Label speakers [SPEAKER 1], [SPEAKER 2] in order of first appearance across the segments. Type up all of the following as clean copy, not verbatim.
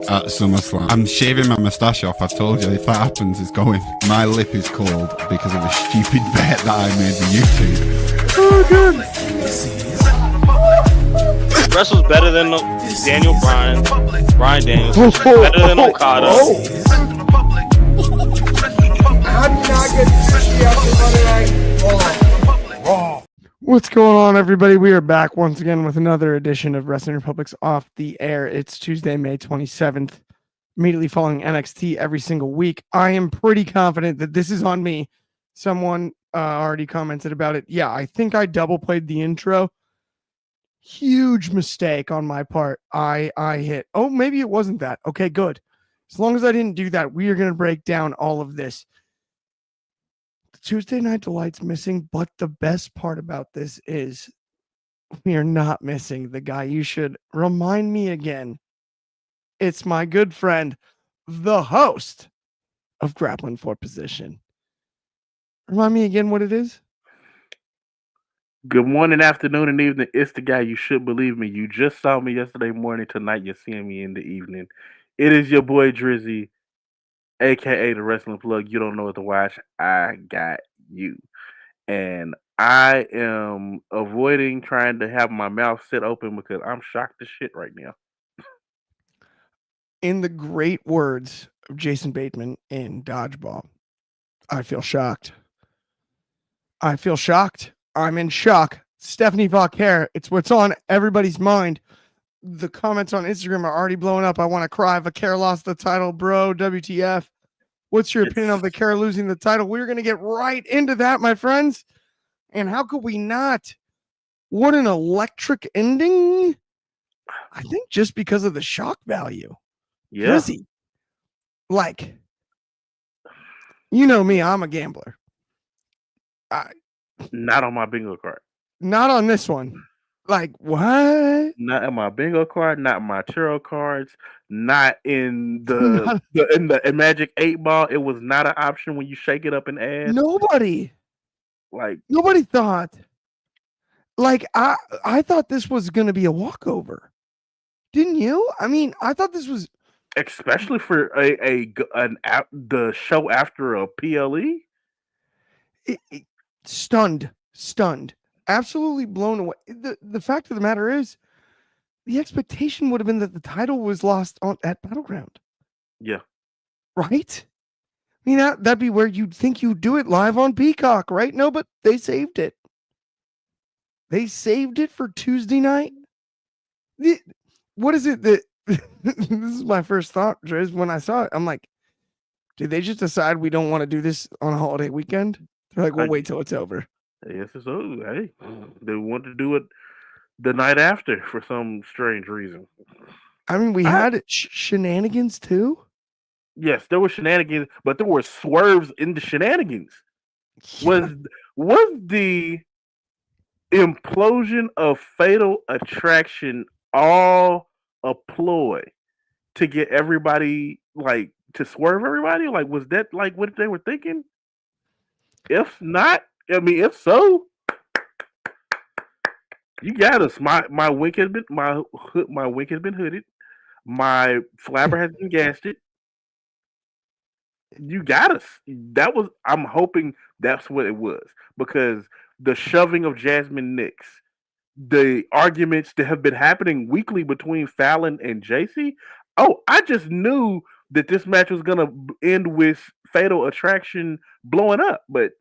[SPEAKER 1] at SummerSlam. I'm shaving my moustache off. I told you, if that happens, it's going. My lip is cold because of a stupid bet that I made with YouTube. Oh, good.
[SPEAKER 2] Wrestle's better than Daniel Bryan. Bryan Daniels. Better than Okada.
[SPEAKER 3] How do you not get sushi after Monday Night Raw?
[SPEAKER 4] What's going on, everybody? We are back once again with another edition of Wrestling Republic's Off the Air. It's Tuesday, May 27th, immediately following NXT every single week. I am pretty confident that this is on me. Someone already commented about it. Yeah, I think I double played the intro. Huge mistake on my part. I hit. Oh, maybe it wasn't that. Okay, good. As long as I didn't do that, we are going to break down all of this. Tuesday Night Delight's missing, but the best part about this is we are not missing the guy. You should remind me again. It's my good friend, the host of Grappling for Position. Remind me again what it is.
[SPEAKER 5] Good morning, afternoon, and evening. It's the guy. You should believe me. You just saw me yesterday morning. Tonight, you're seeing me in the evening. It is your boy Dryzzy, aka the Wrestling Plug. You don't know what to watch. I got you. And I am avoiding trying to have my mouth sit open because I'm shocked as shit right now.
[SPEAKER 4] In the great words of Jason Bateman in Dodgeball, I feel shocked. I feel shocked. I'm in shock. Stephanie Vauquer, it's what's on everybody's mind. The comments on Instagram are already blowing up. I want to cry. Vauquer lost the title, bro. WTF. What's your opinion on Vauquer losing the title? We're going to get right into that, my friends. And how could we not? What an electric ending. I think just because of the shock value.
[SPEAKER 5] Yeah.
[SPEAKER 4] Drizzy. Like, you know me, I'm a gambler.
[SPEAKER 5] Not on my bingo card.
[SPEAKER 4] Not on this one. Like, what?
[SPEAKER 5] Not in my bingo card, not in my tarot cards, not in the Magic 8 Ball. It was not an option when you shake it up and add.
[SPEAKER 4] Nobody thought. Like, I thought this was going to be a walkover. Didn't you? I mean, I thought this was,
[SPEAKER 5] especially for the show after a PLE.
[SPEAKER 4] Stunned, absolutely blown away. The fact of the matter is, the expectation would have been that the title was lost at Battleground.
[SPEAKER 5] Yeah.
[SPEAKER 4] Right? I mean, that'd be where you'd think you'd do it live on Peacock, right? No, but they saved it. They saved it for Tuesday night. What is it that this is my first thought, Driz, when I saw it. I'm like, did they just decide we don't want to do this on a holiday weekend? They're like, we'll wait till it's over.
[SPEAKER 5] Yes, it's over. Hey, they want to do it the night after for some strange reason.
[SPEAKER 4] I mean, we had shenanigans too.
[SPEAKER 5] Yes, there were shenanigans, but there were swerves in the shenanigans. Yeah. Was the implosion of Fatal Attraction all a ploy to get everybody, like, to swerve everybody? Like, was that like what they were thinking? If not, I mean, if so, you got us. My wink has been my wink has been hooded. My flabber has been gasted. You got us. I'm hoping that's what it was, because the shoving of Jasmine Nix, the arguments that have been happening weekly between Fallon and JC. Oh, I just knew that this match was gonna end with Fatal Attraction blowing up, but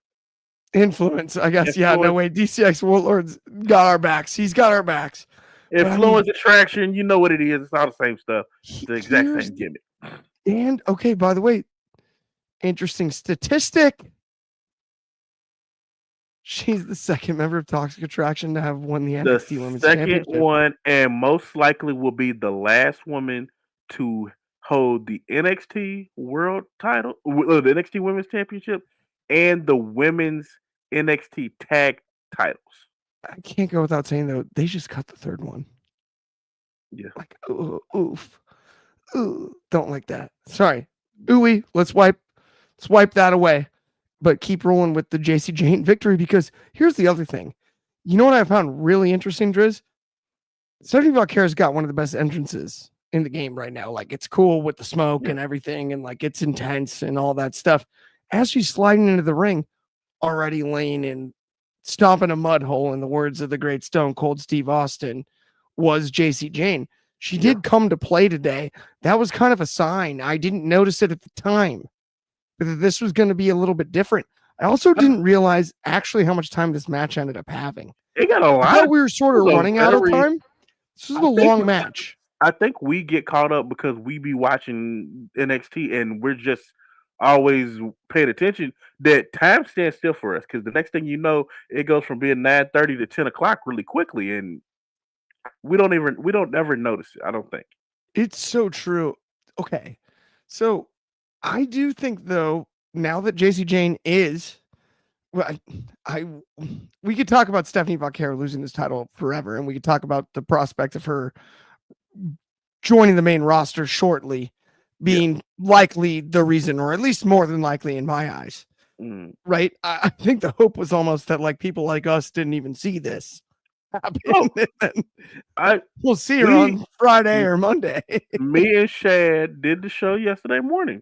[SPEAKER 4] influence, I guess. Yeah, no way. DCX Warlords got our backs. He's got our backs.
[SPEAKER 5] Influence, attraction, you know what it is. It's all the same stuff. It's the exact same gimmick.
[SPEAKER 4] And okay, by the way, interesting statistic. She's the second member of Toxic Attraction to have won the NXT Women's Championship.
[SPEAKER 5] The second one, and most likely will be the last woman to hold the NXT World Title, the NXT Women's Championship, and the Women's NXT Tag Titles.
[SPEAKER 4] I can't go without saying, though, they just cut the third one.
[SPEAKER 5] Yeah.
[SPEAKER 4] Like, oof. Ooh, don't like that. Sorry. Ooey, let's wipe that away. But keep rolling with the JC Jane victory, because here's the other thing. You know what I found really interesting, Driz? Stephanie Vauquer's got one of the best entrances in the game right now. Like, it's cool with the smoke
[SPEAKER 5] Yeah.
[SPEAKER 4] and everything, and like it's intense and all that stuff. As she's sliding into the ring, already laying in, stomping a mud hole, in the words of the great Stone Cold Steve Austin, was JC Jane. She
[SPEAKER 5] Yeah.
[SPEAKER 4] did come to play today. That was kind of a sign. I didn't notice it at the time, but that this was going to be a little bit different. I also didn't realize actually how much time this match ended up having.
[SPEAKER 5] It got a
[SPEAKER 4] I
[SPEAKER 5] lot.
[SPEAKER 4] thought we were sort of
[SPEAKER 5] It was a
[SPEAKER 4] running out of
[SPEAKER 5] very-
[SPEAKER 4] time. This was
[SPEAKER 5] I
[SPEAKER 4] a
[SPEAKER 5] think
[SPEAKER 4] long
[SPEAKER 5] we-
[SPEAKER 4] match.
[SPEAKER 5] I think we get caught up because we be watching NXT and we're just always paying attention. That time stands still for us because the next thing you know, it goes from being 9:30 to 10 o'clock really quickly, and we don't ever notice it. I don't think.
[SPEAKER 4] It's so true. Okay. So I do think though, now that JC Jane is, well, I we could talk about Stephanie Vaquero losing this title forever, and we could talk about the prospect of her joining the main roster shortly being likely the reason, or at least more than likely in my eyes.
[SPEAKER 5] Mm.
[SPEAKER 4] Right? I think the hope was almost that like people like us didn't even see this happen.
[SPEAKER 5] Oh.
[SPEAKER 4] And
[SPEAKER 5] I
[SPEAKER 4] we'll see her on Friday or Monday.
[SPEAKER 5] Me and Shad did the show yesterday morning.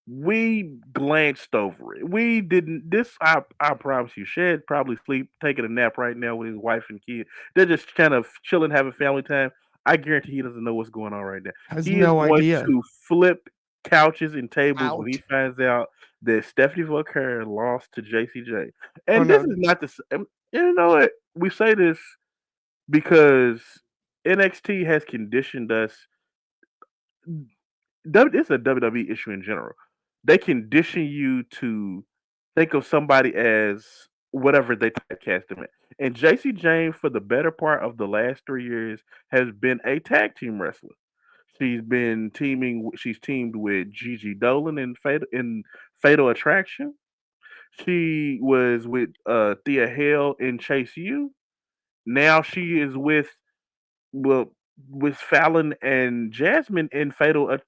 [SPEAKER 5] We glanced over it. We didn't. I promise you, Shad probably sleep, taking a nap right now with his wife and kid. They're just kind of chilling, having family time. I guarantee he doesn't know what's going on right now.
[SPEAKER 4] Has
[SPEAKER 5] He
[SPEAKER 4] no
[SPEAKER 5] is going
[SPEAKER 4] idea.
[SPEAKER 5] to flip couches and tables when he
[SPEAKER 4] Out.
[SPEAKER 5] finds out that Stephanie Vaquero lost to JCJ.
[SPEAKER 4] Oh,
[SPEAKER 5] And
[SPEAKER 4] no.
[SPEAKER 5] this is not the. You know what? We say this because NXT has conditioned us. It's a WWE issue in general. They condition you to think of somebody as whatever they typecast them in. And JC Jane, for the better part of the last 3 years, has been a tag team wrestler. She's teamed with Gigi Dolan in Fatal Attraction. She was with Thea Hale in Chase U. Now she is well with Fallon and Jasmine in Fatal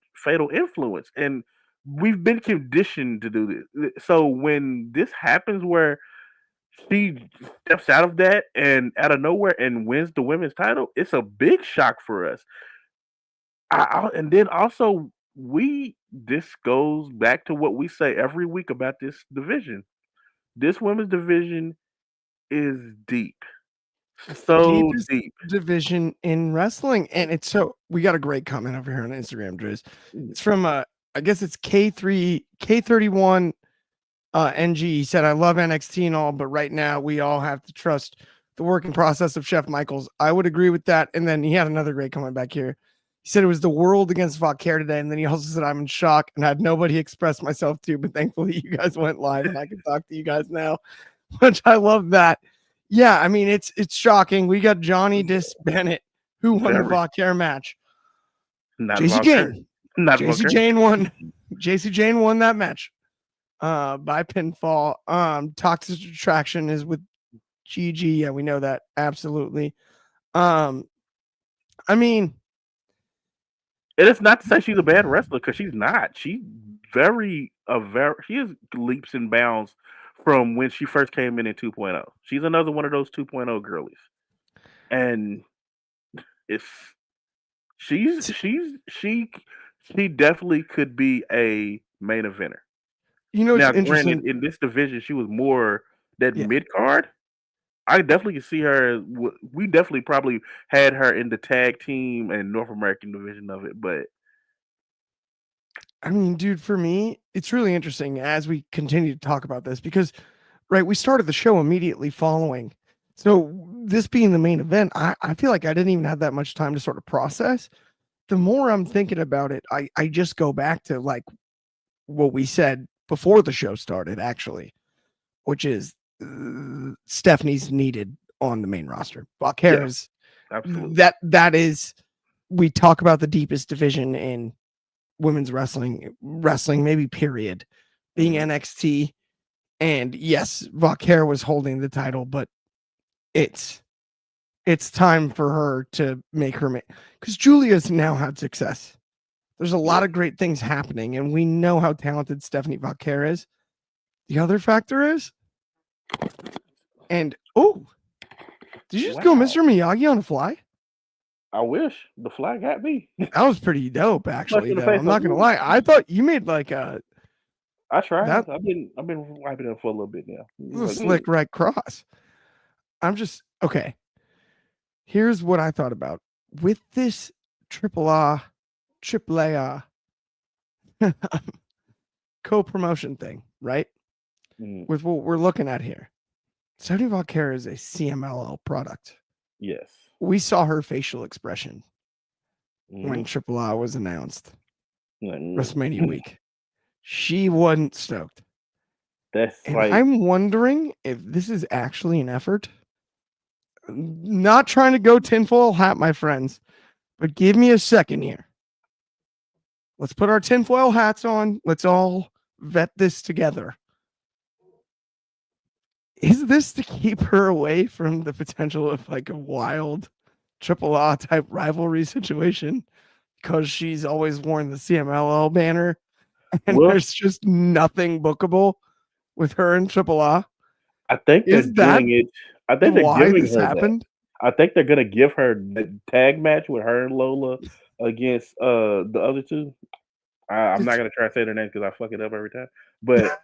[SPEAKER 5] Influence, and we've been conditioned to do this. So when this happens, where she steps out of that and out of nowhere and wins the women's title, it's a big shock for us. And then also this goes back to what we say every week about this division. This women's division is deep, so
[SPEAKER 4] Deepest
[SPEAKER 5] deep.
[SPEAKER 4] division in wrestling. And it's so, we got a great comment over here on Instagram, Driz. It's from I guess it's K31 NG. He said, I love NXT and all, but right now we all have to trust the working process of Chef Michaels. I would agree with that. And then he had another great comment back here. He said it was the world against Vaquero today. And then he also said, I'm in shock and had nobody express myself to, but thankfully you guys went live and I can talk to you guys now, which I love that. Yeah, I mean, it's shocking. We got Johnny Dis Bennett, who won the Vaquero match.
[SPEAKER 5] Not
[SPEAKER 4] JC
[SPEAKER 5] Vaquero.
[SPEAKER 4] Jane.
[SPEAKER 5] Not
[SPEAKER 4] JC
[SPEAKER 5] Vaquero.
[SPEAKER 4] Jane won. JC Jane won that match by pinfall. Toxic Attraction is with GG. Yeah, we know that. Absolutely. I mean,
[SPEAKER 5] And it's not to say she's a bad wrestler, because she's not. She's she is leaps and bounds from when she first came in 2.0. She's another one of those 2.0 girlies. And it's she definitely could be a main eventer.
[SPEAKER 4] you know, it's
[SPEAKER 5] Now,
[SPEAKER 4] interesting.
[SPEAKER 5] granted, in this division, she was more that
[SPEAKER 4] Yeah.
[SPEAKER 5] mid card. I definitely could see her. We definitely probably had her in the tag team and North American division of it, but
[SPEAKER 4] I mean, dude, for me, it's really interesting as we continue to talk about this because, right, we started the show immediately following. So, this being the main event, I feel like I didn't even have that much time to sort of process. The more I'm thinking about it, I just go back to like what we said before the show started, actually, which is Stephanie's needed on the main roster. Vaquero's,
[SPEAKER 5] absolutely.
[SPEAKER 4] that is, we talk about the deepest division in women's wrestling, maybe period, being NXT. And yes, Vaquero was holding the title, but it's time for her to make her because Julia's now had success. There's a lot of great things happening, and we know how talented Stephanie Vaquero is. The other factor is, and did you just go Mr. Miyagi on a fly?
[SPEAKER 5] I wish the fly got me.
[SPEAKER 4] That was pretty dope, actually.
[SPEAKER 5] in the
[SPEAKER 4] Though
[SPEAKER 5] face,
[SPEAKER 4] I'm not
[SPEAKER 5] like,
[SPEAKER 4] gonna
[SPEAKER 5] "Ooh."
[SPEAKER 4] lie, I thought you made like a
[SPEAKER 5] I tried.
[SPEAKER 4] that
[SPEAKER 5] I've been wiping it for a little bit now.
[SPEAKER 4] was a
[SPEAKER 5] Like,
[SPEAKER 4] slick right cross. I'm just okay. Here's what I thought about with this AAA co-promotion thing, right?
[SPEAKER 5] mm,
[SPEAKER 4] With what we're looking at here. 70 Volcare is a CMLL product.
[SPEAKER 5] yes.
[SPEAKER 4] We saw her facial expression when
[SPEAKER 5] Mhm.
[SPEAKER 4] AAA was announced
[SPEAKER 5] Like,
[SPEAKER 4] WrestleMania week. She wasn't stoked.
[SPEAKER 5] that's
[SPEAKER 4] And
[SPEAKER 5] like
[SPEAKER 4] I'm wondering if this is actually an effort. Not trying to go tinfoil hat, my friends, but give me a second here. Let's put our tinfoil hats on. Let's all vet this together. Is this to keep her away from the potential of like a wild AAA type rivalry situation because she's always worn the CMLL banner and
[SPEAKER 5] well,
[SPEAKER 4] there's just nothing bookable with her in AAA?
[SPEAKER 5] I think they're
[SPEAKER 4] Is that
[SPEAKER 5] doing it. I think they're
[SPEAKER 4] why
[SPEAKER 5] giving
[SPEAKER 4] this
[SPEAKER 5] her that.
[SPEAKER 4] happened?
[SPEAKER 5] I think they're gonna give her the tag match with her and Lola against the other two. I'm not
[SPEAKER 4] It's
[SPEAKER 5] gonna try to say their names because I fuck it up every time. But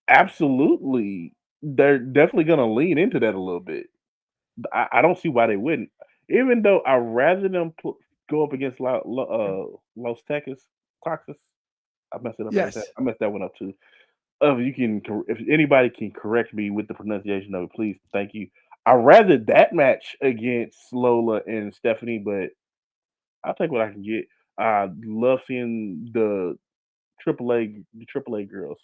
[SPEAKER 5] absolutely, they're definitely gonna lean into that a little bit. I don't see why they wouldn't. Even though I rather them go up against Los Texas. I messed it up every time.
[SPEAKER 4] yes.
[SPEAKER 5] I messed that one up too. You can, if anybody can correct me with the pronunciation of it, please, thank you. I rather that match against Lola and Stephanie, but I'll take what I can get. I love seeing the AAA girls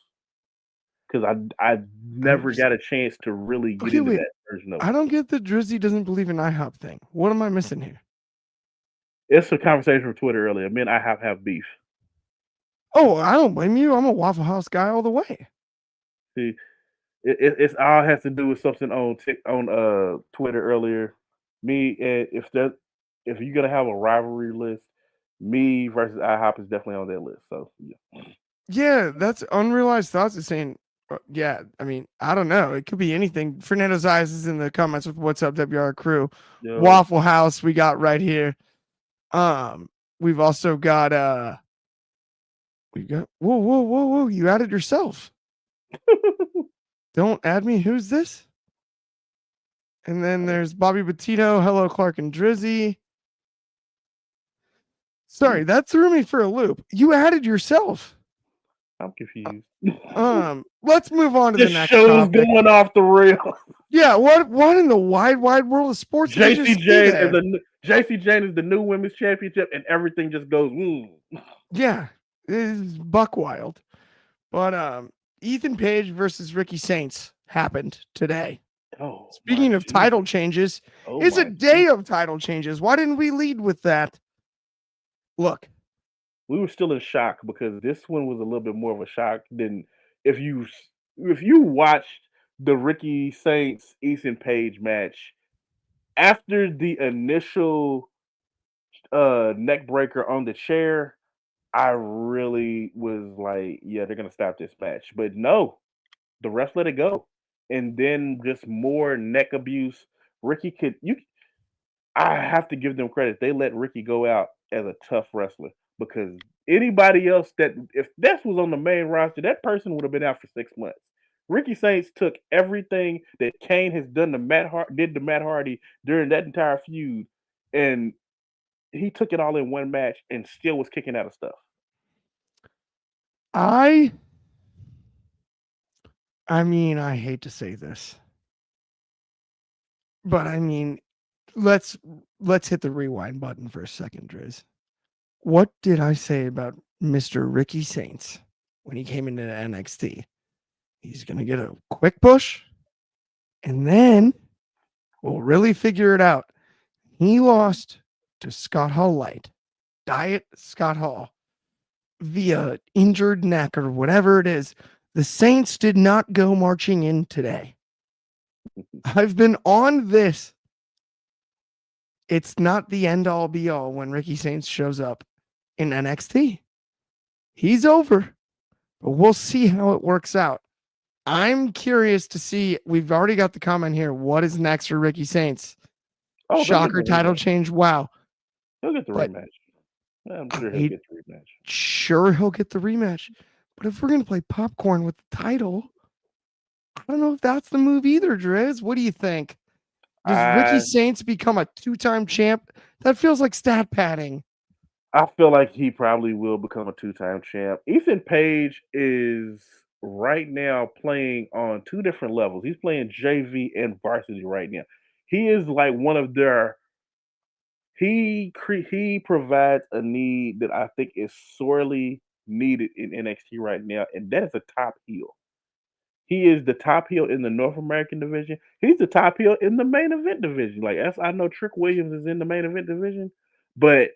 [SPEAKER 5] because I
[SPEAKER 4] I'm
[SPEAKER 5] never
[SPEAKER 4] just,
[SPEAKER 5] got a chance to really get
[SPEAKER 4] okay,
[SPEAKER 5] into
[SPEAKER 4] wait.
[SPEAKER 5] that version of it.
[SPEAKER 4] I don't get the Drizzy doesn't believe in IHOP thing. What am I missing here?
[SPEAKER 5] It's a conversation from Twitter earlier. Me and I have beef.
[SPEAKER 4] Oh, I don't blame you. I'm a Waffle House guy all the way.
[SPEAKER 5] See, it's all has to do with something on Twitter earlier. Me and if you're gonna have a rivalry list, me versus IHOP is definitely on that list. So yeah.
[SPEAKER 4] Yeah, that's unrealized thoughts of saying, yeah, I mean, I don't know. It could be anything. Fernando's Eyes is in the comments with what's up, WR crew.
[SPEAKER 5] Yo,
[SPEAKER 4] Waffle House, we got right here. We've also got whoa, you added yourself. Don't add me. Who's this? And then there's Bobby Bettino. Hello, Clark and Drizzy. Sorry, that threw me for a loop. You added yourself.
[SPEAKER 5] I'm confused.
[SPEAKER 4] Let's move on to the
[SPEAKER 5] This
[SPEAKER 4] next
[SPEAKER 5] show's
[SPEAKER 4] topic.
[SPEAKER 5] going off the rails.
[SPEAKER 4] Yeah, what in the wide world of sports did we just see there?
[SPEAKER 5] JC Jane is the new women's championship, and everything just goes.
[SPEAKER 4] Yeah, it is buck wild. But Ethan Page versus Ricky Saints happened today.
[SPEAKER 5] Oh my
[SPEAKER 4] Speaking of
[SPEAKER 5] Jesus.
[SPEAKER 4] title changes,
[SPEAKER 5] Oh
[SPEAKER 4] it's a
[SPEAKER 5] my
[SPEAKER 4] day of title changes. Why didn't we lead with that? Look,
[SPEAKER 5] we were still in shock because this one was a little bit more of a shock than if you watched the Ricky Saints Ethan Page match after the initial neck breaker on the chair. I really was like, yeah, they're gonna stop this match, but no, the ref let it go, and then just more neck abuse. Ricky could you I have to give them credit. They let Ricky go out as a tough wrestler because anybody else that if that was on the main roster, that person would have been out for 6 months. Ricky Saints took everything that Kane has done to did to Matt Hardy during that entire feud, and he took it all in one match and still was kicking out of stuff.
[SPEAKER 4] I mean, I hate to say this, but I mean, let's hit the rewind button for a second, Driz. What did I say about Mr. Ricky Saints when he came into NXT? He's gonna get a quick push, and then we'll really figure it out. He lost to Scott Hall Light, Diet Scott Hall, via injured neck or whatever it is. The Saints did not go marching in today. I've been on this. It's not the end all be all when Ricky Saints shows up in NXT. He's over, but we'll see how it works out. I'm curious to see. We've already got the comment here. What is next for Ricky Saints?
[SPEAKER 5] Oh, they'll get
[SPEAKER 4] Shocker
[SPEAKER 5] the
[SPEAKER 4] title
[SPEAKER 5] rematch.
[SPEAKER 4] change. Wow.
[SPEAKER 5] He'll get the
[SPEAKER 4] But
[SPEAKER 5] rematch. I'm
[SPEAKER 4] I
[SPEAKER 5] sure he'll
[SPEAKER 4] hate-
[SPEAKER 5] get the rematch.
[SPEAKER 4] Sure, he'll get the rematch. But if we're gonna play popcorn with the title, I don't know if that's the move either, Driz. What do you think? Does Ricky
[SPEAKER 5] I
[SPEAKER 4] Saints become a 2-time champ? That feels like stat padding.
[SPEAKER 5] I feel like he probably will become a two-time champ. Ethan Page is right now playing on two different levels. He's playing JV and varsity right now. He is like one of their he provides a need that I think is sorely needed in NXT right now, and that is a top heel. He is the top heel in the North American division. He's the top heel in the main event division. Like, as I know Trick Williams is in the main event division, but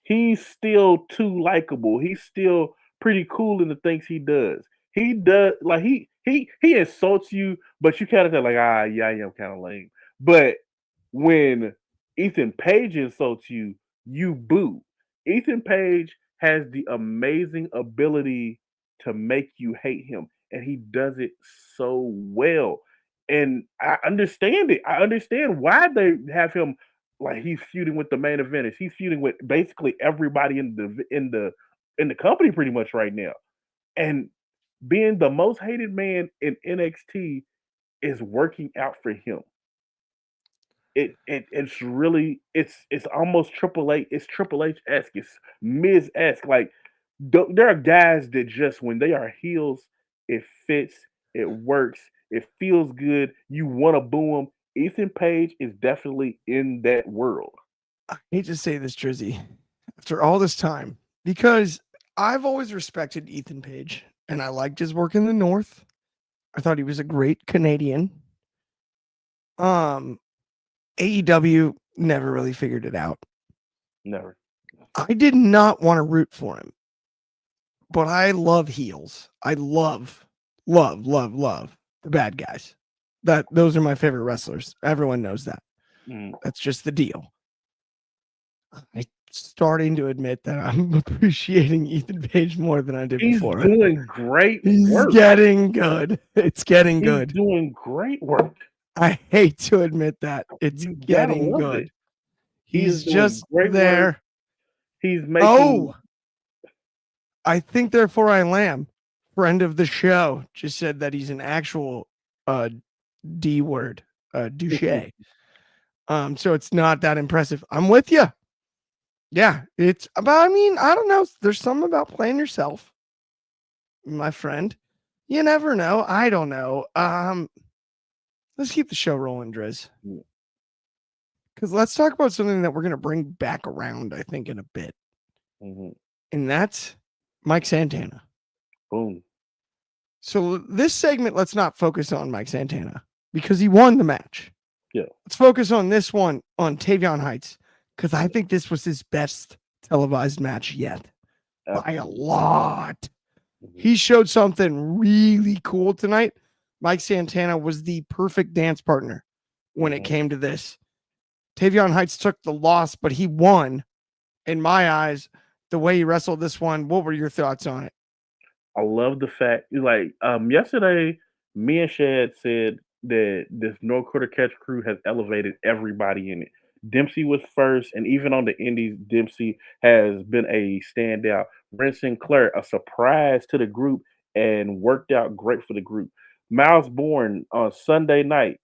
[SPEAKER 5] he's still too likable. He's still pretty cool in the things he does. He does like he insults you, but you kind of like, yeah, I am kind of lame. But when Ethan Page insults you, you boo. Ethan Page has the amazing ability to make you hate him, and he does it so well. And I understand it. I understand why they have him like he's feuding with the main eventers. He's feuding with basically everybody in the company pretty much right now. And being the most hated man in NXT is working out for him. It's really it's almost Triple H. It's Triple H esque. It's Miz esque. Like there are guys that just when they are heels, it fits, it works, it feels good. You want to boo him. Ethan Page is definitely in that world.
[SPEAKER 4] I hate to say this, Drizzy, after all this time, because I've always respected Ethan Page and I liked his work in the North. I thought he was a great Canadian. AEW never really figured it out.
[SPEAKER 5] Never.
[SPEAKER 4] I did not want to root for him, but I love heels. I love the bad guys. Those are my favorite wrestlers. Everyone knows that.
[SPEAKER 5] Mm.
[SPEAKER 4] That's just the deal. I'm starting to admit that I'm appreciating Ethan Page more than I did
[SPEAKER 5] He's
[SPEAKER 4] before.
[SPEAKER 5] doing great
[SPEAKER 4] He's
[SPEAKER 5] work.
[SPEAKER 4] getting good. It's getting
[SPEAKER 5] He's
[SPEAKER 4] good.
[SPEAKER 5] doing great work.
[SPEAKER 4] I hate to admit that. It's
[SPEAKER 5] You gotta
[SPEAKER 4] getting
[SPEAKER 5] love
[SPEAKER 4] good.
[SPEAKER 5] it. He is
[SPEAKER 4] He's
[SPEAKER 5] doing
[SPEAKER 4] just
[SPEAKER 5] great work.
[SPEAKER 4] there.
[SPEAKER 5] He's making
[SPEAKER 4] Oh, I think therefore I am. Friend of the show just said that he's an actual D word, douche. So it's not that impressive. I'm with you. Yeah, it's about, I mean, I don't know. There's something about playing yourself, my friend. You never know. I don't know. Let's keep the show rolling, Driz.
[SPEAKER 5] Yeah.
[SPEAKER 4] Because let's talk about something that we're going to bring back around, I think, in a bit.
[SPEAKER 5] Mhm.
[SPEAKER 4] And that's Mike Santana.
[SPEAKER 5] Boom.
[SPEAKER 4] So this segment, let's not focus on Mike Santana because he won the match.
[SPEAKER 5] Yeah.
[SPEAKER 4] Let's focus on this one on Tavion Heights because I think this was his best televised match yet by a
[SPEAKER 5] Absolutely.
[SPEAKER 4] lot.
[SPEAKER 5] Mhm.
[SPEAKER 4] He showed something really cool tonight. Mike Santana was the perfect dance partner when it
[SPEAKER 5] Mhm.
[SPEAKER 4] came to this. Tavion Heights took the loss, but he won. In my eyes, the way he wrestled this one, what were your thoughts on it?
[SPEAKER 5] I love the fact like yesterday, me and Shad said that this No Quarter Catch crew has elevated everybody in it. Dempsey was first, and even on the Indies, Dempsey has been a standout. Brent Sinclair, a surprise to the group, and worked out great for the group. Miles Bourne on Sunday night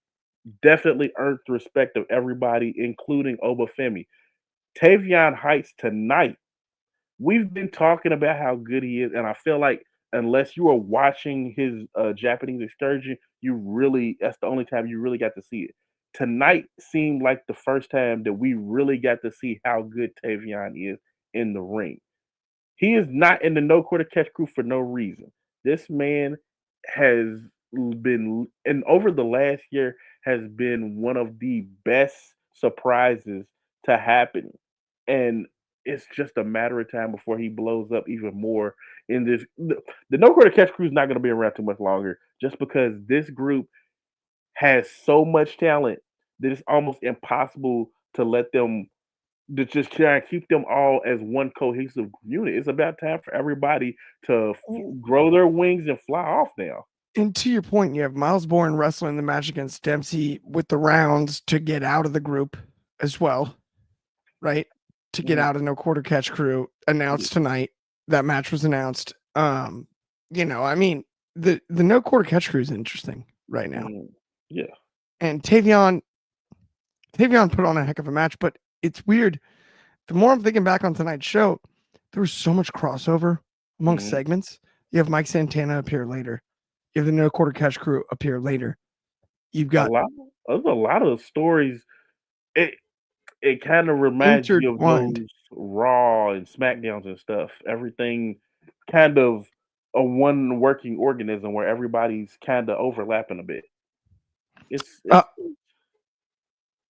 [SPEAKER 5] definitely earned the respect of everybody, including Obafemi. Tavion Heights tonight, we've been talking about how good he is, and I feel like unless you are watching his Japanese excursion, you really that's the only time you really got to see it. Tonight seemed like the first time that we really got to see how good Tavion is in the ring. He is not in the No Quarter Catch crew for no reason. This man has been, and over the last year, has been one of the best surprises to happen. And it's just a matter of time before he blows up even more in this. The No Quarter Catch crew is not going to be around too much longer just because this group has so much talent that it's almost impossible to let them to just try and keep them all as one cohesive unit. It's about time for everybody to grow their wings and fly off now.
[SPEAKER 4] And to your point, you have Miles Bourne wrestling the match against Dempsey with the rounds to get out of the group as well, right? To get out of No Quarter Catch Crew announced tonight. That match was announced. You know, I mean, the No Quarter Catch Crew is interesting right now.
[SPEAKER 5] Yeah.
[SPEAKER 4] And Tavion put on a heck of a match, but it's weird. The more I'm thinking back on tonight's show, there was so much crossover amongst segments. You have Mike Santana appear later. You have the No Quarter Catch Crew appear later. You've got
[SPEAKER 5] there's a lot of stories. It kind of reminds me of
[SPEAKER 4] intertwined.
[SPEAKER 5] those Raw and SmackDowns and stuff. Everything kind of a one working organism where everybody's kind of overlapping a bit. It's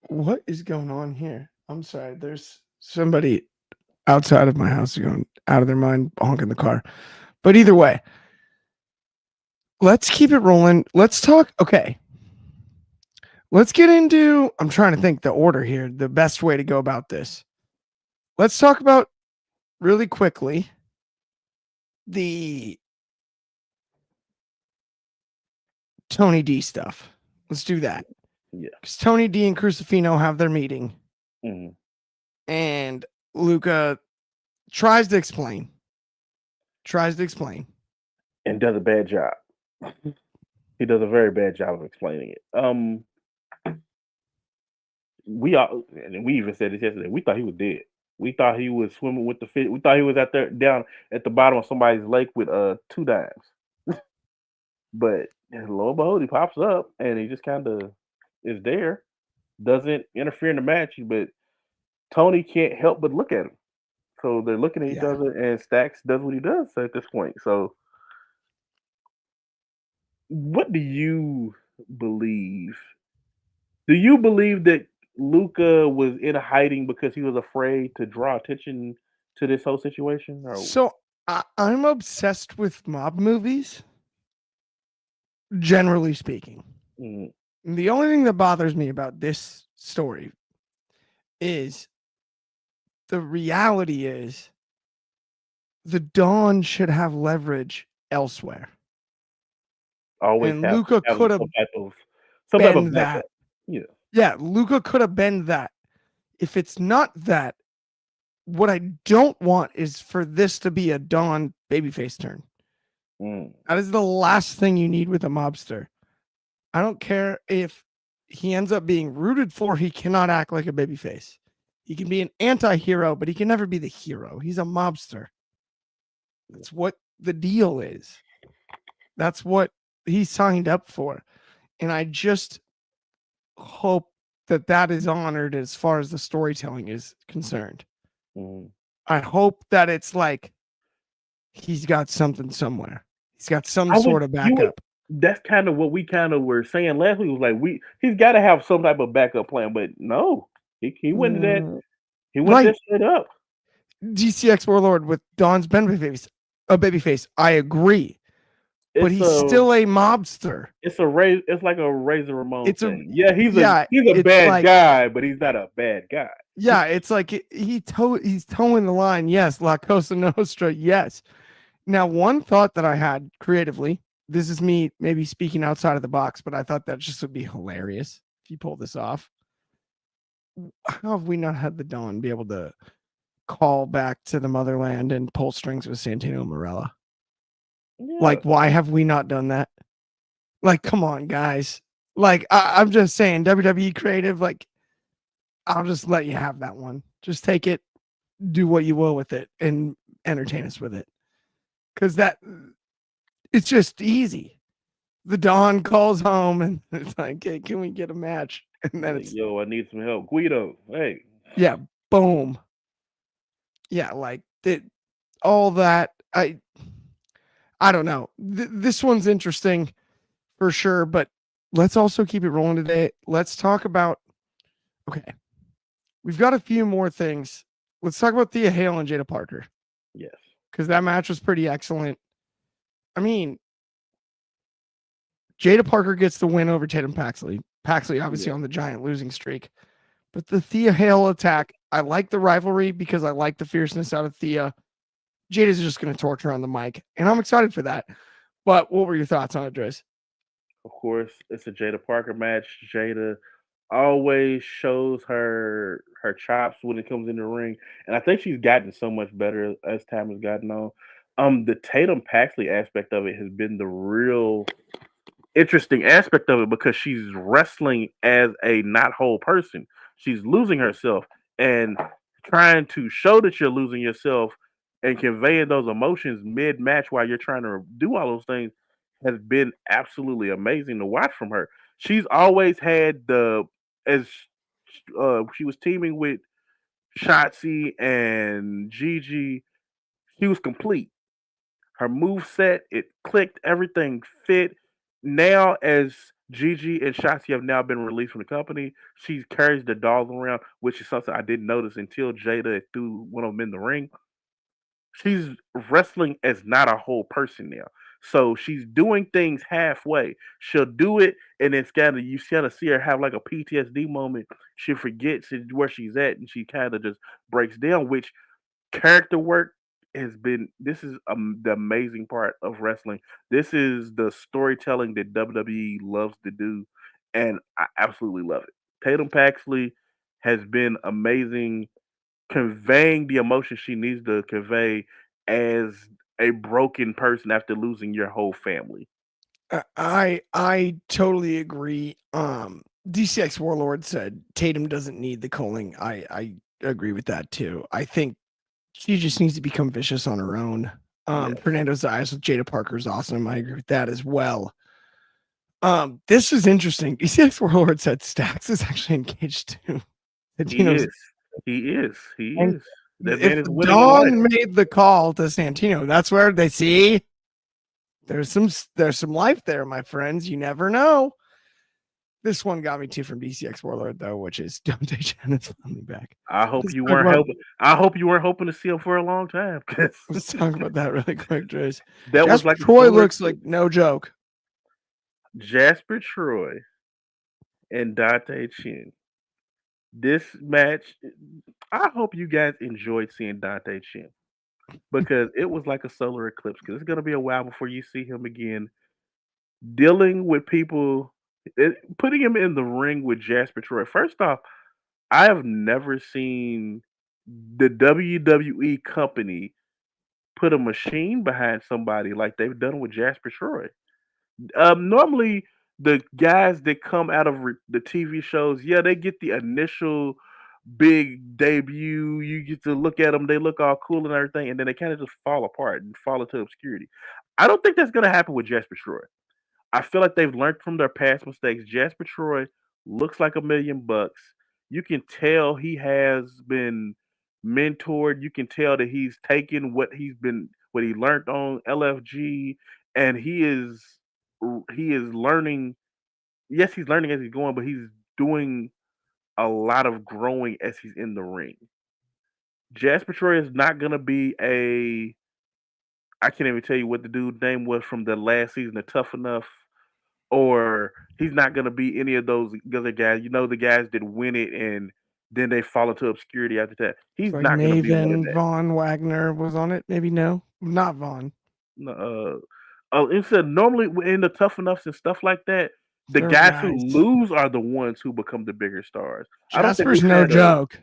[SPEAKER 4] What is going on here? I'm sorry. There's somebody outside of my house going out of their mind, honking the car. But either way, let's keep it rolling. Let's talk. Okay. Let's get into, I'm trying to think the order here, the best way to go about this. Let's talk about really quickly the Tony D stuff. Let's do that.
[SPEAKER 5] Yeah.
[SPEAKER 4] Because Tony D and Crucifino have their meeting. And Luca tries to explain.
[SPEAKER 5] And does a bad job. He does a very bad job of explaining it. We even said this yesterday. We thought he was dead. We thought he was swimming with the fish. We thought he was out there down at the bottom of somebody's lake with 2 dimes. But lo and behold, he pops up and he just kind of is there. Doesn't interfere in the match, but Tony can't help but look at him. So they're looking at each other, and Stacks does what he does at this point. So, what do you believe? Do you believe that Luca was in hiding because he was afraid to draw attention to this whole situation? Or
[SPEAKER 4] So I'm obsessed with mob movies, generally speaking. The only thing that bothers me about this story is the reality is the Dawn should have leverage elsewhere.
[SPEAKER 5] always
[SPEAKER 4] And
[SPEAKER 5] have,
[SPEAKER 4] Luca
[SPEAKER 5] have
[SPEAKER 4] could have
[SPEAKER 5] some type of
[SPEAKER 4] been
[SPEAKER 5] backup.
[SPEAKER 4] that.
[SPEAKER 5] Yeah.
[SPEAKER 4] Yeah, Luca could have been that. If it's not that, what I don't want is for this to be a Dawn babyface turn. That is the last thing you need with a mobster. I don't care if he ends up being rooted for, he cannot act like a babyface. He can be an anti-hero, but he can never be the hero. He's a mobster. That's what the deal is. That's what he signed up for. And I just hope that that is honored as far as the storytelling is concerned. I hope that it's like he's got something somewhere. He's got some sort of backup.
[SPEAKER 5] That's kind of what we kind of were saying last week. Was like he's got to have some type of backup plan, but no, he went to that. He went that straight up.
[SPEAKER 4] DCX Warlord with Dawn's babyface. I agree. But he's still a mobster.
[SPEAKER 5] It's like a Razor Ramon
[SPEAKER 4] It's
[SPEAKER 5] thing. He's a bad guy, but he's not a bad guy.
[SPEAKER 4] Yeah, it's like he's towing the line. Yes, La Cosa Nostra. Yes. Now, one thought that I had creatively, this is me maybe speaking outside of the box, but I thought that just would be hilarious if you pull this off. How have we not had the Dawn be able to call back to the motherland and pull strings with Santino Marella? Yeah. Like, why have we not done that? Like, come on, guys. Like, I'm just saying, WWE creative, like, I'll just let you have that one. Just take it, do what you will with it, and entertain us with it. Because it's just easy. The Dawn calls home, and it's like, hey, can we get a match? And then it's,
[SPEAKER 5] yo, I need some help. Guido, hey.
[SPEAKER 4] Yeah, boom. Yeah, like, all that, I don't know. This one's interesting for sure, but let's also keep it rolling today. Let's talk about, okay, we've got a few more things. Let's talk about Thea Hale and Jada Parker.
[SPEAKER 5] Yes.
[SPEAKER 4] Because that match was pretty excellent. I mean, Jada Parker gets the win over Tatum Paxley. Paxley obviously on the giant losing streak. But the Thea Hale attack, I like the rivalry because I like the fierceness out of Thea. Jada's just going to torture on the mic, and I'm excited for that. But what were your thoughts on it, Dryzzy?
[SPEAKER 5] Of course, it's a Jada Parker match. Jada always shows her chops when it comes in the ring, and I think she's gotten so much better as time has gotten on. The Tatum Paxley aspect of it has been the real interesting aspect of it because she's wrestling as a not whole person. She's losing herself and trying to show that you're losing yourself and conveying those emotions mid match while you're trying to do all those things has been absolutely amazing to watch from her. She's always had as she was teaming with Shotzi and Gigi, she was complete. Her move set, it clicked, everything fit. Now, as Gigi and Shotzi have now been released from the company, she carries the dolls around, which is something I didn't notice until Jada threw one of them in the ring. She's wrestling as not a whole person now. So she's doing things halfway. She'll do it, and then kind of you kind of see her have like a PTSD moment. She forgets where she's at, and she kind of just breaks down. Which character work has been this is the amazing part of wrestling. This is the storytelling that WWE loves to do, and I absolutely love it. Tatum Paxley has been amazing conveying the emotion she needs to convey as a broken person after losing your whole family.
[SPEAKER 4] I totally agree. DCX Warlord said Tatum doesn't need the calling. I agree with that too. I think she just needs to become vicious on her own.
[SPEAKER 5] Yes.
[SPEAKER 4] Fernando Zayas with Jada Parker is awesome. I agree with that as well. This is interesting. DCX Warlord said Stax is actually engaged to
[SPEAKER 5] He is. He is. He
[SPEAKER 4] And
[SPEAKER 5] is. That man
[SPEAKER 4] if
[SPEAKER 5] is winning in life.
[SPEAKER 4] Dawn made the call to Santino, that's where they see there's some life there, my friends. You never know. This one got me too from DCX Warlord though, which is Dante Chenna's finally back.
[SPEAKER 5] I hope
[SPEAKER 4] Let's
[SPEAKER 5] you
[SPEAKER 4] talk
[SPEAKER 5] weren't
[SPEAKER 4] about-
[SPEAKER 5] hoping. I hope you weren't hoping to see him for a long time. 'Cause
[SPEAKER 4] Let's talk about that really quick, Driz.
[SPEAKER 5] that was
[SPEAKER 4] Jasper
[SPEAKER 5] like a
[SPEAKER 4] Troy
[SPEAKER 5] solar
[SPEAKER 4] looks like no joke.
[SPEAKER 5] Jasper Troy and Dante Chin. This match, I hope you guys enjoyed seeing Dante Chin because it was like a solar eclipse. Because it's gonna be a while before you see him again dealing with people, putting him in the ring with Jasper Troy. First off, I have never seen the WWE company put a machine behind somebody like they've done with Jasper Troy. Normally, the guys that come out of the TV shows, yeah, they get the initial big debut. You get to look at them; they look all cool and everything, and then they kind of just fall apart and fall into obscurity. I don't think that's going to happen with Jasper Troy. I feel like they've learned from their past mistakes. Jasper Troy looks like $1 million. You can tell he has been mentored. You can tell that he's taken what he learned on LFG, and he is learning. Yes, he's learning as he's going, but he's doing a lot of growing as he's in the ring. Jasper Troy is not gonna be a. I can't even tell you what the dude's name was from the last season of Tough Enough, or he's not going to be any of those other guys. You know, the guys that win it and then they fall into obscurity after that. He's
[SPEAKER 4] Like
[SPEAKER 5] not going to be one of
[SPEAKER 4] Maven
[SPEAKER 5] that.
[SPEAKER 4] Von Wagner was on it. Maybe no, not Von.
[SPEAKER 5] Instead, normally in the tough enoughs and stuff like that, the
[SPEAKER 4] They're
[SPEAKER 5] guys who
[SPEAKER 4] guys.
[SPEAKER 5] lose are the ones who become the bigger stars. I don't think
[SPEAKER 4] Jasper's
[SPEAKER 5] we've
[SPEAKER 4] no
[SPEAKER 5] had
[SPEAKER 4] joke.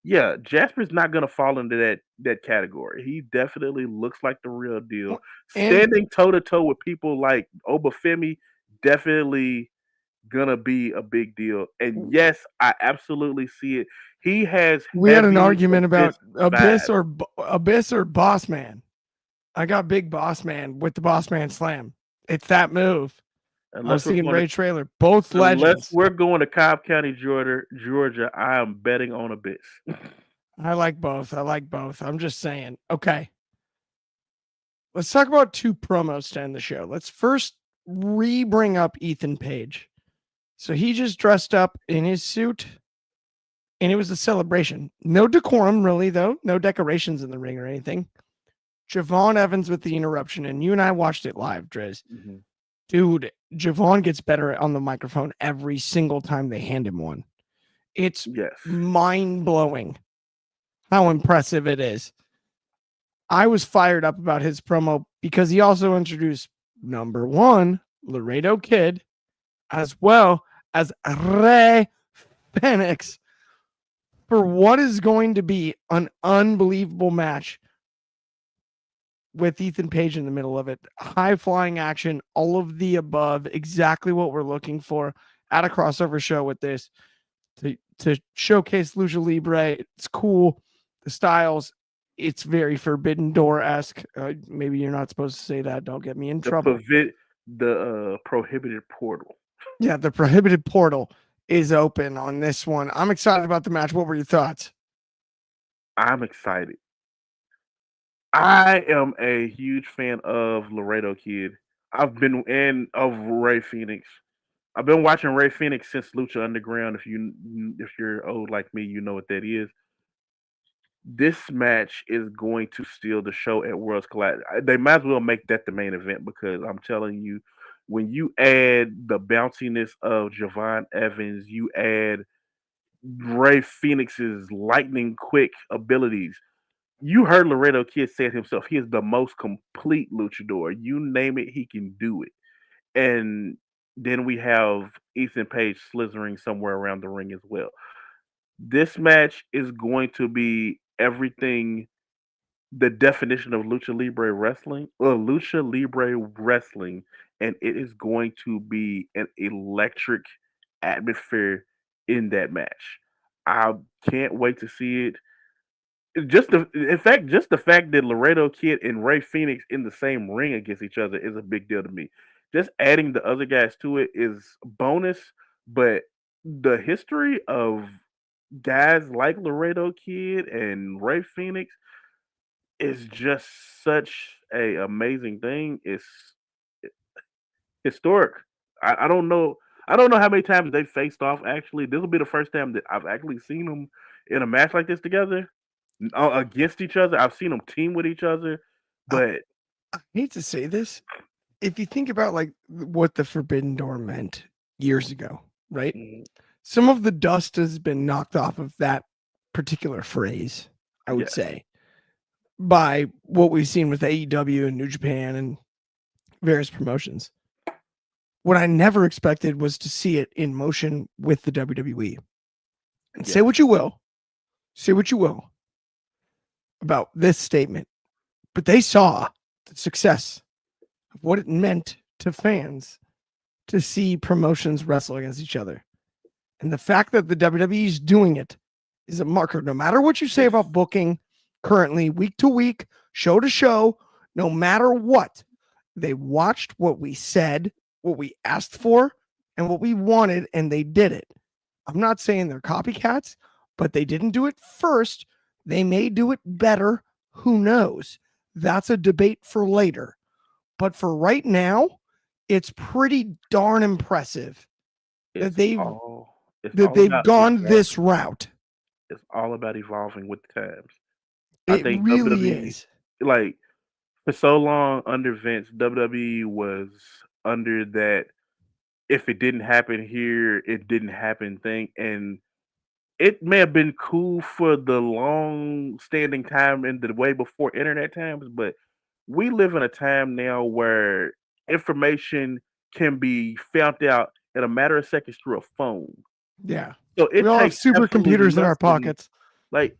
[SPEAKER 5] yeah, Jasper's not gonna fall into that category. He definitely looks like the real deal.
[SPEAKER 4] And
[SPEAKER 5] Standing toe to toe with people like Obafemi, definitely gonna be a big deal. And yes, I absolutely see it. He has
[SPEAKER 4] we had an
[SPEAKER 5] heavy
[SPEAKER 4] argument about
[SPEAKER 5] Abyss
[SPEAKER 4] Abyss or Boss Man. I got Big Boss Man with the Boss Man Slam. It's that move. I was thinking Ray Trailer. Both
[SPEAKER 5] Unless
[SPEAKER 4] legends.
[SPEAKER 5] we're going to Cobb County, Georgia, I am betting on Abyss.
[SPEAKER 4] I like both. I'm just saying. Okay. Let's talk about two promos to end the show. Let's first bring up Ethan Page. So he just dressed up in his suit, and it was a celebration. No decorum, really, though. No decorations in the ring or anything. Javon Evans with the interruption, and you and I watched it live, Driz.
[SPEAKER 5] Mm-hmm.
[SPEAKER 4] Dude, Javon gets better on the microphone every single time they hand him one. It's mind-blowing how impressive it is. I was fired up about his promo because he also introduced #1, Laredo Kid, as well as Rey Penix for what is going to be an unbelievable match with Ethan Page in the middle of it. High flying action, all of the above, exactly what we're looking for at a crossover show with this to showcase Lucha Libre. It's cool. The styles, it's very Forbidden Door-esque. Maybe you're not supposed to say that. Don't get me in trouble.
[SPEAKER 5] The prohibited portal.
[SPEAKER 4] Yeah, the prohibited portal is open on this one. I'm excited about the match. What were your thoughts?
[SPEAKER 5] I'm excited. I am a huge fan of Laredo Kid. I've been and of Ray Phoenix. I've been watching Ray Phoenix since Lucha Underground. If you're old like me, you know what that is. This match is going to steal the show at Worlds Collide. They might as well make that the main event because I'm telling you, when you add the bounciness of Javon Evans, you add Ray Phoenix's lightning quick abilities. You heard Laredo Kid say it himself. He is the most complete luchador. You name it, he can do it. And then we have Ethan Page slithering somewhere around the ring as well. This match is going to be everything, the definition of lucha libre wrestling, and it is going to be an electric atmosphere in that match. I can't wait to see it. Just the fact that Laredo Kid and Ray Phoenix in the same ring against each other is a big deal to me. Just adding the other guys to it is bonus, but the history of guys like Laredo Kid and Ray Phoenix is just such a amazing thing. It's historic. I don't know. I don't know how many times they faced off. Actually, this will be the first time that I've actually seen them in a match like this together against each other. I've seen them team with each other, but
[SPEAKER 4] I hate to say this. If you think about like what the Forbidden Door meant years ago, right?
[SPEAKER 5] mm,
[SPEAKER 4] Some of the dust has been knocked off of that particular phrase, I would
[SPEAKER 5] yes,
[SPEAKER 4] say, by what we've seen with AEW and New Japan and various promotions. What I never expected was to see it in motion with the WWE. And
[SPEAKER 5] yes,
[SPEAKER 4] say what you will about this statement, but they saw the success of what it meant to fans to see promotions wrestle against each other. And the fact that the WWE is doing it is a marker. No matter what you say
[SPEAKER 5] yes,
[SPEAKER 4] about booking currently, week to week, show to show, no matter what, they watched what we said, what we asked for, and what we wanted, and they did it. I'm not saying they're copycats, but they didn't do it first. They may do it better. Who knows? That's a debate for later. But for right now, it's pretty darn impressive that
[SPEAKER 5] it's
[SPEAKER 4] they've
[SPEAKER 5] all it's
[SPEAKER 4] that
[SPEAKER 5] all
[SPEAKER 4] they've
[SPEAKER 5] about
[SPEAKER 4] gone
[SPEAKER 5] evolving.
[SPEAKER 4] this route.
[SPEAKER 5] It's all about evolving with the times. I
[SPEAKER 4] It
[SPEAKER 5] think
[SPEAKER 4] really
[SPEAKER 5] WWE,
[SPEAKER 4] is.
[SPEAKER 5] like, for so long under Vince, WWE was under that if it didn't happen here, it didn't happen thing. And it may have been cool for the long standing time in the way before internet times, but we live in a time now where information can be found out in a matter of seconds through a phone.
[SPEAKER 4] Yeah.
[SPEAKER 5] So
[SPEAKER 4] We
[SPEAKER 5] it
[SPEAKER 4] all have
[SPEAKER 5] takes absolutely
[SPEAKER 4] supercomputers in our
[SPEAKER 5] nothing.
[SPEAKER 4] pockets.
[SPEAKER 5] Like,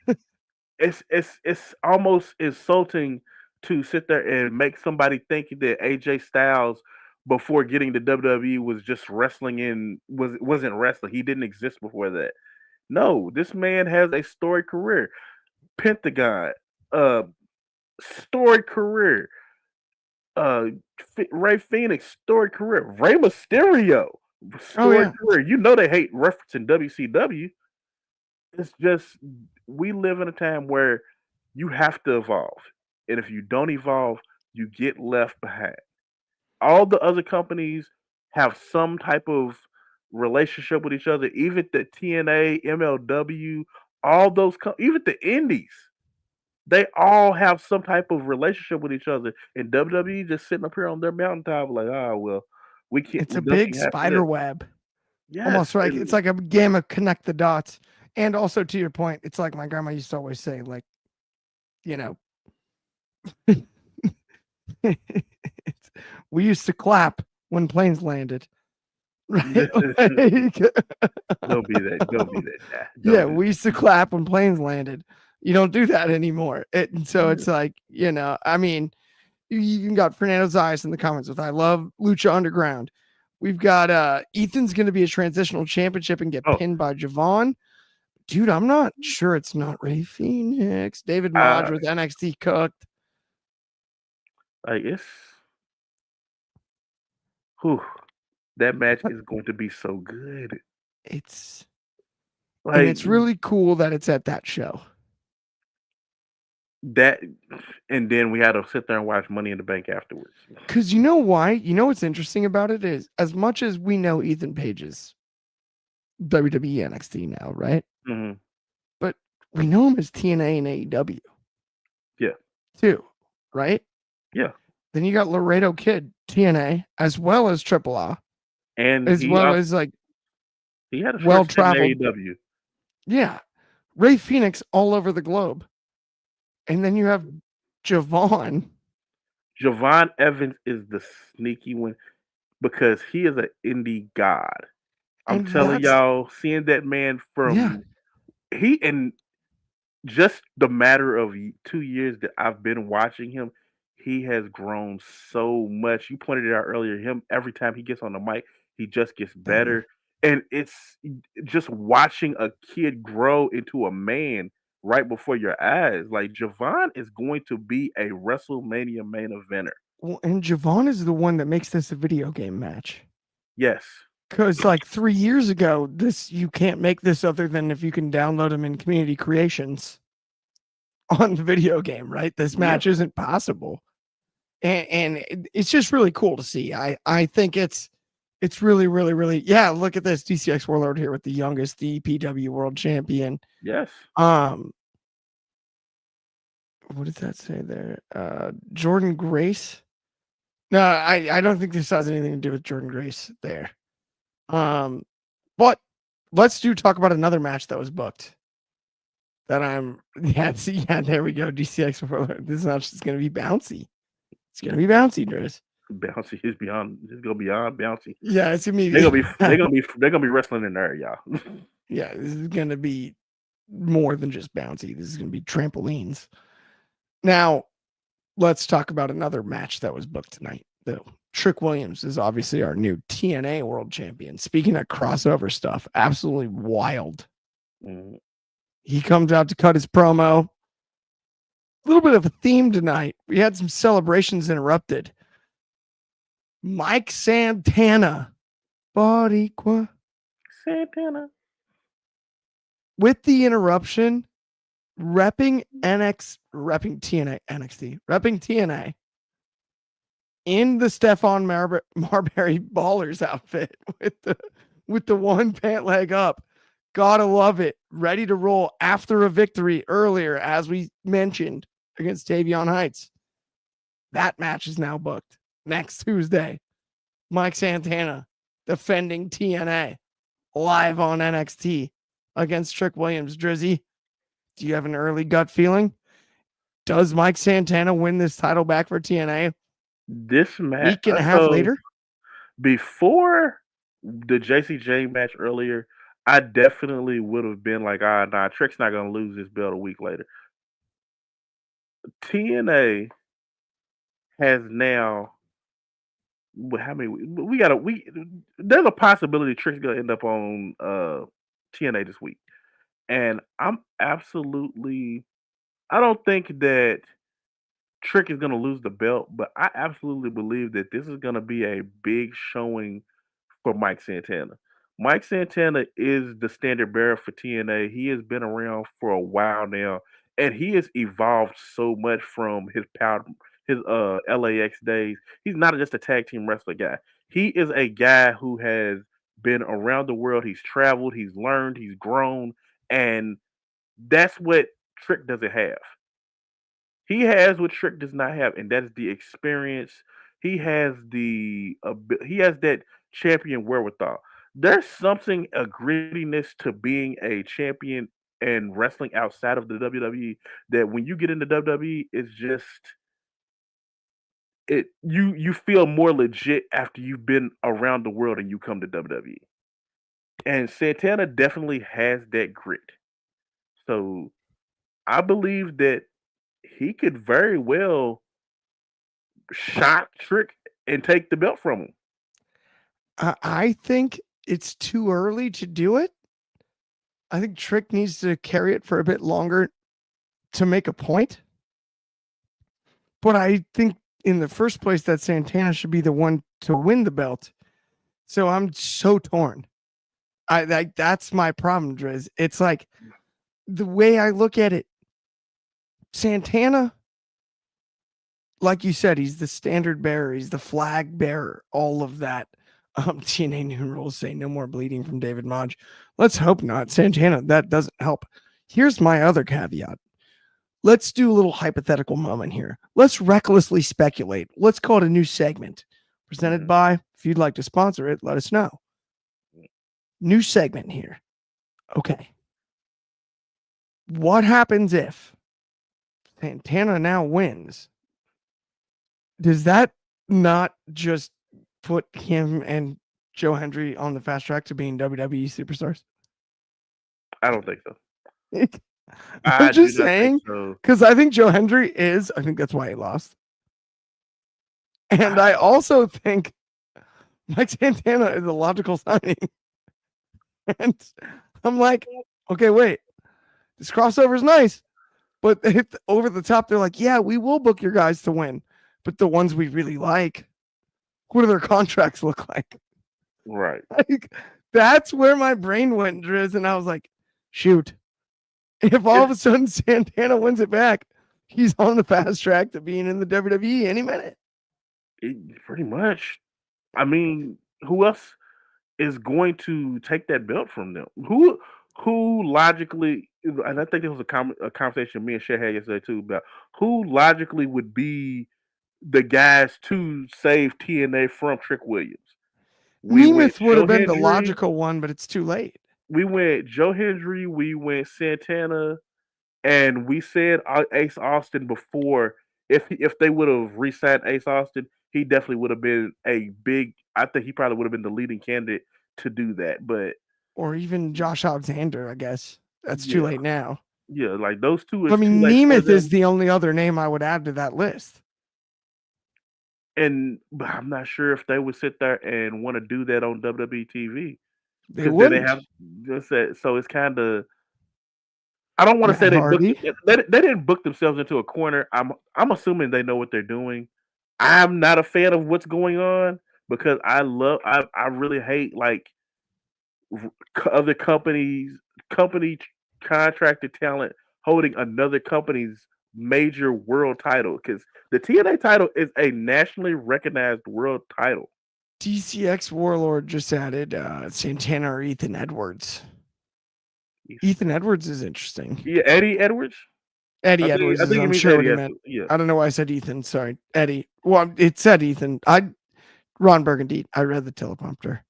[SPEAKER 5] it's almost insulting to sit there and make somebody think that AJ Styles before getting to WWE was just wrestling in wasn't wrestling. He didn't exist before that. No, this man has a storied career. Pentagon, uh, storied career. Uh, Ray Phoenix, storied career. Rey Mysterio,
[SPEAKER 4] Oh
[SPEAKER 5] storied
[SPEAKER 4] yeah.
[SPEAKER 5] career. You know they hate referencing WCW. It's just we live in a time where you have to evolve, and if you don't evolve, you get left behind. All the other companies have some type of relationship with each other. Even the TNA, MLW, all those, even the Indies, they all have some type of relationship with each other. And WWE just sitting up here on their mountaintop, like, ah, well, we can't.
[SPEAKER 4] It's a big
[SPEAKER 5] Nothing happened.
[SPEAKER 4] spider web.
[SPEAKER 5] Yes,
[SPEAKER 4] Almost like it's
[SPEAKER 5] and
[SPEAKER 4] like a game of connect the dots. And also to your point, it's like my grandma used to always say, like, you know, we used to clap when planes landed. right? Like,
[SPEAKER 5] Don't be that. Don't be that guy.
[SPEAKER 4] yeah,
[SPEAKER 5] Don't do
[SPEAKER 4] we used to clap when planes landed. You don't do that anymore. And so it's like, I mean, you even got Fernando Zayas in the comments with I love Lucha Underground. We've got Ethan's gonna be a transitional championship and get
[SPEAKER 5] Oh,
[SPEAKER 4] pinned by Javon. Dude, I'm not sure it's not Ray Phoenix. David Modge with NXT cooked.
[SPEAKER 5] like it's whew, that match is going to be so good.
[SPEAKER 4] It's and
[SPEAKER 5] Like
[SPEAKER 4] it's really cool that it's at that show.
[SPEAKER 5] that, and then we had to sit there and watch Money in the Bank afterwards.
[SPEAKER 4] Because you know why? You know what's interesting about it is as much as we know Ethan Page's WWE NXT now, right?
[SPEAKER 5] hmm
[SPEAKER 4] But we know him as TNA and AEW
[SPEAKER 5] Yeah,
[SPEAKER 4] too, right?
[SPEAKER 5] yeah,
[SPEAKER 4] Then you got Laredo Kid, TNA, as well as Triple A,
[SPEAKER 5] and
[SPEAKER 4] as well as like
[SPEAKER 5] he had a
[SPEAKER 4] well
[SPEAKER 5] short stint in
[SPEAKER 4] traveled.
[SPEAKER 5] AEW.
[SPEAKER 4] Yeah. Ray Phoenix all over the globe. And then you have Javon.
[SPEAKER 5] Javon Evans is the sneaky one because he is an indie god. I'm
[SPEAKER 4] And
[SPEAKER 5] telling
[SPEAKER 4] that's,
[SPEAKER 5] y'all, seeing that man
[SPEAKER 4] yeah.
[SPEAKER 5] from he and just the matter of 2 years that I've been watching him, he has grown so much. You pointed it out earlier. Him every time he gets on the mic, he just gets
[SPEAKER 4] Better.
[SPEAKER 5] better, and it's just watching a kid grow into a man right before your eyes. Like Javon is going to be a WrestleMania main eventer.
[SPEAKER 4] Well, and Javon is the one that makes this a video game match.
[SPEAKER 5] Yes,
[SPEAKER 4] Because like 3 years ago, this you can't make this other than if you can download them in community creations on the video game, right? This
[SPEAKER 5] yeah.
[SPEAKER 4] match isn't possible. And it's just really cool to see. I think it's really, really, really, yeah. Look at this DCX Warlord here with the youngest DPW world champion.
[SPEAKER 5] Yes.
[SPEAKER 4] Um, what does that say there? Jordan Grace. No, I don't think this has anything to do with Jordan Grace there. But let's talk about another match that was booked. That I'm yeah, see, yeah, there we go. DCX Warlord. This match is gonna be bouncy. It's gonna be bouncy, Driz.
[SPEAKER 5] Bouncy is beyond. It's gonna be beyond bouncy.
[SPEAKER 4] Yeah, it's gonna be
[SPEAKER 5] They're gonna be. They're gonna be. They're gonna be wrestling in there, y'all.
[SPEAKER 4] yeah, this is gonna be more than just bouncy. This is gonna be trampolines. Now, let's talk about another match that was booked tonight. Though Trick Williams is obviously our new TNA world champion. Speaking of crossover stuff, absolutely wild.
[SPEAKER 5] Mhm.
[SPEAKER 4] He comes out to cut his promo. A little bit of a theme tonight. We had some celebrations interrupted. Mike Santana, Boricua,
[SPEAKER 5] Santana.
[SPEAKER 4] with the interruption, repping TNA in the Stefan Marbury Ballers outfit with the one pant leg up. Gotta love it. Ready to roll after a victory earlier, as we mentioned, against Tavion Heights. That match is now booked next Tuesday. Mike Santana defending TNA live on NXT against Trick Williams. Drizzy, do you have an early gut feeling? Does Mike Santana win this title back for TNA
[SPEAKER 5] This match.
[SPEAKER 4] week and a half later?
[SPEAKER 5] Before the JCJ match earlier, I definitely would have been like, ah, nah, Trick's not gonna lose this belt a week later. TNA has now. How many? We got we. There's a possibility Trick's gonna end up on TNA this week, and I'm absolutely. I don't think that Trick is going to lose the belt, but I absolutely believe that this is going to be a big showing for Mike Santana. Mike Santana is the standard bearer for TNA. He has been around for a while now, and he has evolved so much from his LAX days. He's not just a tag team wrestler guy. He is a guy who has been around the world. He's traveled, he's learned, he's grown, and that's what Trick doesn't have. He has what Trick does not have, and that is the experience. He has he has that champion wherewithal. There's something a grittiness to being a champion and wrestling outside of the WWE that when you get into WWE, you feel more legit after you've been around the world and you come to WWE. And Santana definitely has that grit. So I believe that he could very well shock Trick and take the belt from him.
[SPEAKER 4] I think it's too early to do it. I think Trick needs to carry it for a bit longer to make a point. But I think in the first place that Santana should be the one to win the belt. So I'm so torn. That's my problem, Driz. It's like the way I look at it, Santana, like you said, he's the standard bearer, he's the flag bearer, all of that. TNA new rules say no more bleeding from David Modge. Let's hope not. Santana, that doesn't help. Here's my other caveat. Let's do a little hypothetical moment here. Let's recklessly speculate. Let's call it a new segment presented by, if you'd like to sponsor it, let us know. New segment here. Okay. What happens if Santana now wins? Does that not just put him and Joe Hendry on the fast track to being WWE superstars?
[SPEAKER 5] I don't think so.
[SPEAKER 4] I'm just saying,
[SPEAKER 5] so.
[SPEAKER 4] because I think Joe Hendry is. I think that's why he lost. And I also think Mike Santana is a logical signing. And I'm like, okay, wait. This crossover is nice. But over the top, they're like, yeah, we will book your guys to win. But the ones we really like, what do their contracts look like?
[SPEAKER 5] Right.
[SPEAKER 4] Like, that's where my brain went, Driz. And I was like, shoot. If all of a sudden Santana wins it back, he's on the fast track to being in the WWE any minute.
[SPEAKER 5] Pretty much. I mean, who else is going to take that belt from them? Who logically, and I think it was a conversation me and Shay had yesterday too, about who logically would be the guys to save TNA from Trick Williams.
[SPEAKER 4] Nemeth would have been the logical one, but it's too late.
[SPEAKER 5] We went Joe Hendry, we went Santana, and we said Ace Austin before. If they would have re-signed Ace Austin, he definitely would have been a big. I think he probably would have been the leading candidate to do that. But
[SPEAKER 4] or even Josh Alexander, I guess that's too late now.
[SPEAKER 5] Yeah, like those two.
[SPEAKER 4] I mean, Nemeth is the only other name I would add to that list.
[SPEAKER 5] And I'm not sure if they would sit there and want to do that on WWE TV.
[SPEAKER 4] They wouldn't.
[SPEAKER 5] They have just said, so it's kind of. I don't want to say they didn't book themselves into a corner. I'm assuming they know what they're doing. I'm not a fan of what's going on because I really hate like other company contracted talent holding another company's major world title, because the TNA title is a nationally recognized world title.
[SPEAKER 4] DCX Warlord just added Santana or Ethan Edwards. Ethan Edwards is interesting.
[SPEAKER 5] Yeah, Eddie Edwards.
[SPEAKER 4] Eddie Edwards. I think I'm sure what he meant. Yeah. I don't know why I said Ethan. Sorry, Eddie. Well, it said Ethan. Ron Burgundy. I read the teleprompter.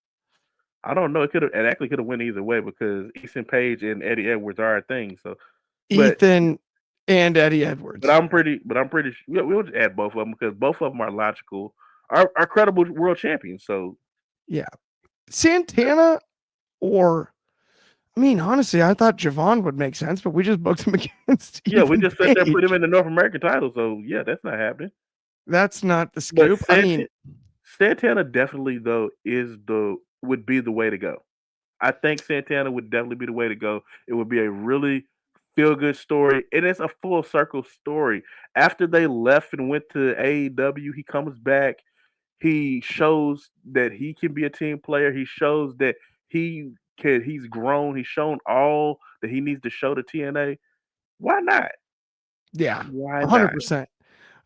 [SPEAKER 5] I don't know. It actually could have went either way because Ethan Page and Eddie Edwards are a thing. So
[SPEAKER 4] Ethan and Eddie Edwards.
[SPEAKER 5] But I'm pretty sure we'll just add both of them because both of them are logical, are credible world champions. So
[SPEAKER 4] yeah, Santana or. I mean, honestly, I thought Javon would make sense, but we just booked him against.
[SPEAKER 5] Yeah, we just sat there and put him in the North American title. So yeah, that's not happening.
[SPEAKER 4] That's not the scoop. I mean,
[SPEAKER 5] Santana definitely though would be the way to go. I think Santana would definitely be the way to go. It would be a really feel good story, and it's a full circle story. After they left and went to AEW, he comes back. He shows that he can be a team player. He shows that he's grown. He's shown all that he needs to show to TNA. Why not?
[SPEAKER 4] Yeah, 100%.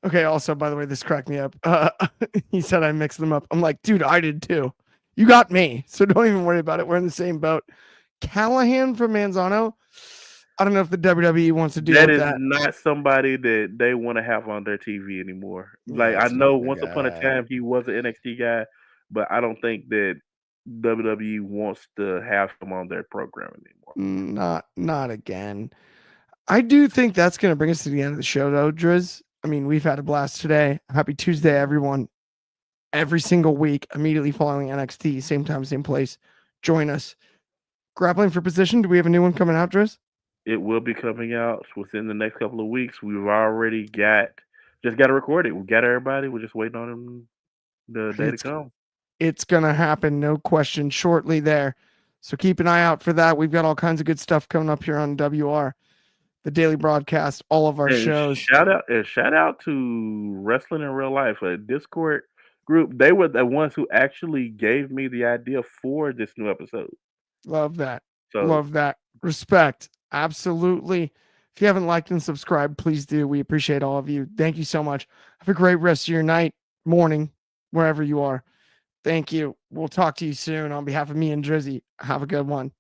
[SPEAKER 4] Okay. Also, by the way, this cracked me up. He said I mixed them up. I'm like, dude, I did too. You got me, so don't even worry about it. We're in the same boat. Callahan from Manzano. I don't know if the WWE wants to do that. That is
[SPEAKER 5] not somebody that they want to have on their TV anymore. Like I know once upon a time he was an NXT guy, but I don't think that WWE wants to have him on their program anymore.
[SPEAKER 4] Not again. I do think that's going to bring us to the end of the show, though, Driz. I mean, we've had a blast today. Happy Tuesday, everyone. Every single week, immediately following NXT, same time, same place. Join us. Grappling for Position. Do we have a new one coming out, Driz?
[SPEAKER 5] It will be coming out within the next couple of weeks. We've already just got to record it. We got everybody. We're just waiting on the day to come.
[SPEAKER 4] It's going to happen, no question, shortly there. So keep an eye out for that. We've got all kinds of good stuff coming up here on WR, the daily broadcast, all of our
[SPEAKER 5] And
[SPEAKER 4] shows.
[SPEAKER 5] shout out to Wrestling in Real Life, a Discord group. They were the ones who actually gave me the idea for this new episode.
[SPEAKER 4] Love that.
[SPEAKER 5] So
[SPEAKER 4] Love that. Respect. Absolutely. If you haven't liked and subscribed, please do. We appreciate all of you. Thank you so much. Have a great rest of your night, morning, wherever you are. Thank you. We'll talk to you soon on behalf of me and Dryzzy. Have a good one.